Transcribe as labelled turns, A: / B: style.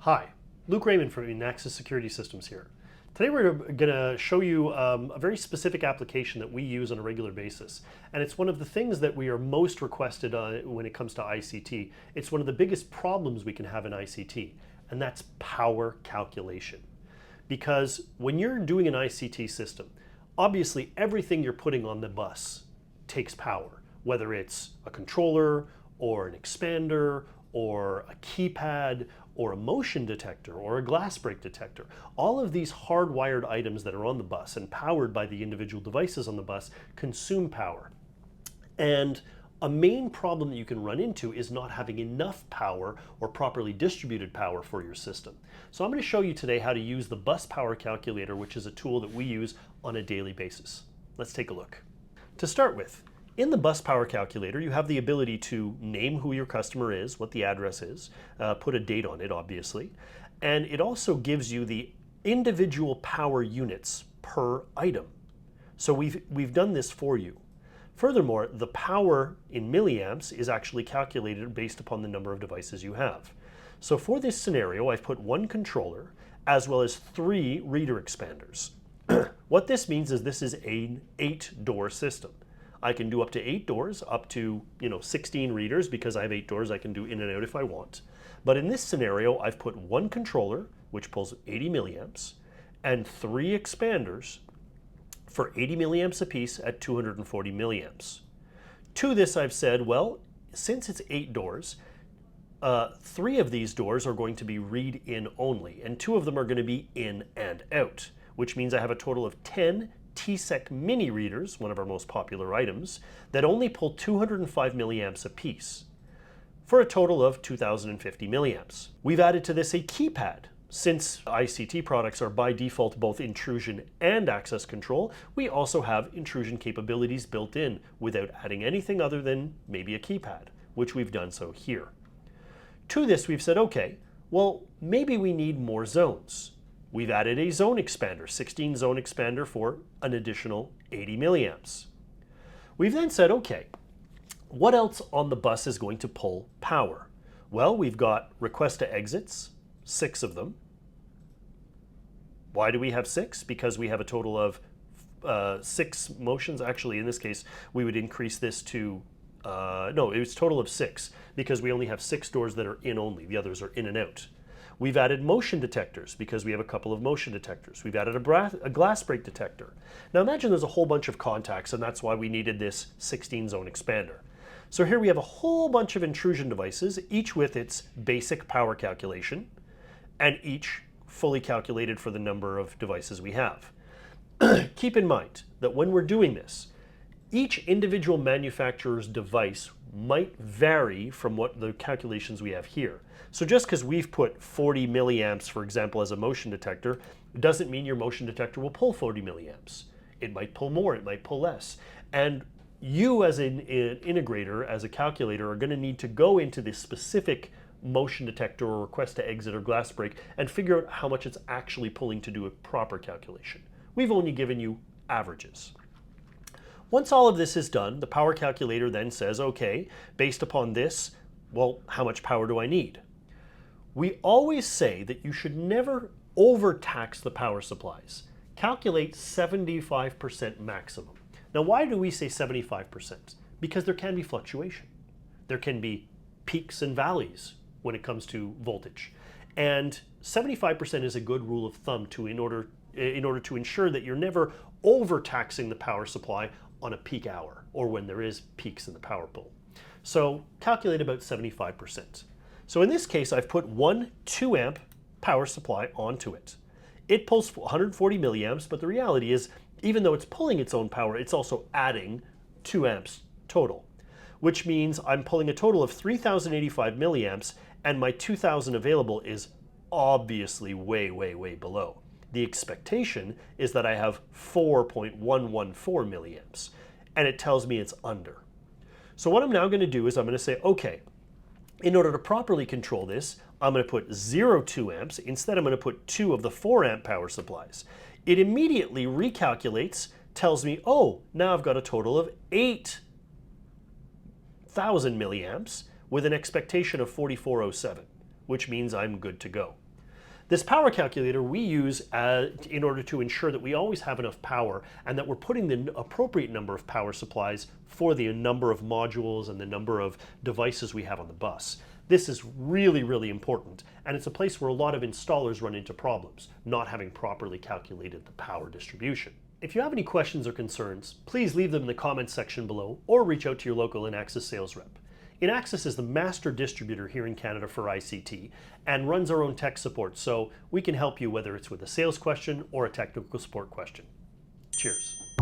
A: Hi, Luke Raymond from Inaxsys Security Systems here. Today we're going to show you a very specific application that we use on a regular basis. And it's one of the things that we are most requested when it comes to ICT. It's one of the biggest problems we can have in ICT, and that's power calculation. Because when you're doing an ICT system, obviously everything you're putting on the bus takes power, whether it's a controller or an expander or a keypad or a motion detector or a glass break detector. All of these hardwired items that are on the bus and powered by the individual devices on the bus consume power. And a main problem that you can run into is not having enough power or properly distributed power for your system. So I'm going to show you today how to use the bus power calculator, which is a tool that we use on a daily basis. Let's take a look. To start with, in the bus power calculator, you have the ability to name who your customer is, what the address is, put a date on it, obviously, and it also gives you the individual power units per item. So we've done this for you. Furthermore, the power in milliamps is actually calculated based upon the number of devices you have. So for this scenario, I've put one controller as well as 3 reader expanders. What this means is this is an 8-door system. I can do up to 8 doors, up to 16 readers. Because I have 8 doors, I can do in and out if I want. But in this scenario, I've put one controller, which pulls 80 milliamps, and 3 expanders for 80 milliamps apiece at 240 milliamps. To this I've said, well, since it's 8 doors, 3 of these doors are going to be read-in only, and 2 of them are going to be in and out, which means I have a total of 10 TSEC mini readers, one of our most popular items, that only pull 205 milliamps apiece, for a total of 2050 milliamps. We've added to this a keypad. Since ICT products are by default both intrusion and access control, we also have intrusion capabilities built in without adding anything other than maybe a keypad, which we've done so here. To this we've said, okay, well, maybe we need more zones. We've added a zone expander, 16 zone expander for an additional 80 milliamps. We've then said, okay, what else on the bus is going to pull power? Well, we've got request to exits, 6 of them. Why do we have 6? Because we have a total of 6 motions. Actually, in this case, we would increase this to, no, it was a total of 6, because we only have 6 doors that are in only. The others are in and out. We've added motion detectors because we have a couple of motion detectors. We've added a glass break detector. Now imagine there's a whole bunch of contacts, and that's why we needed this 16 zone expander. So here we have a whole bunch of intrusion devices, each with its basic power calculation, and each fully calculated for the number of devices we have. Keep in mind that when we're doing this, each individual manufacturer's device might vary from what the calculations we have here. So just because we've put 40 milliamps, for example, as a motion detector, doesn't mean your motion detector will pull 40 milliamps. It might pull more, it might pull less. And you as an integrator, as a calculator, are going to need to go into this specific motion detector or request to exit or glass break and figure out how much it's actually pulling to do a proper calculation. We've only given you averages. Once all of this is done, the power calculator then says, okay, based upon this, well, how much power do I need? We always say that you should never overtax the power supplies. Calculate 75% maximum. Now, why do we say 75%? Because there can be fluctuation. There can be peaks and valleys when it comes to voltage. And 75% is a good rule of thumb in order to ensure that you're never overtaxing the power supply on a peak hour or when there is peaks in the power pole. So calculate about 75%. So in this case, I've put one 2 amp power supply onto it. It pulls 140 milliamps, but the reality is, even though it's pulling its own power, it's also adding 2 amps total, which means I'm pulling a total of 3,085 milliamps, and my 2,000 available is obviously way, way, way below. The expectation is that I have 4.114 milliamps, and it tells me it's under. So what I'm now going to do is I'm going to say, okay, in order to properly control this, I'm going to put 0.2 amps. Instead, I'm going to put 2 of the 4 amp power supplies. It immediately recalculates, tells me, oh, now I've got a total of 8,000 milliamps with an expectation of 4407, which means I'm good to go. This power calculator we use in order to ensure that we always have enough power and that we're putting the appropriate number of power supplies for the number of modules and the number of devices we have on the bus. This is really, really important, and it's a place where a lot of installers run into problems, not having properly calculated the power distribution. If you have any questions or concerns, please leave them in the comments section below or reach out to your local Inaxsys sales rep. Inaxsys is the master distributor here in Canada for ICT and runs our own tech support, so we can help you whether it's with a sales question or a technical support question. Cheers.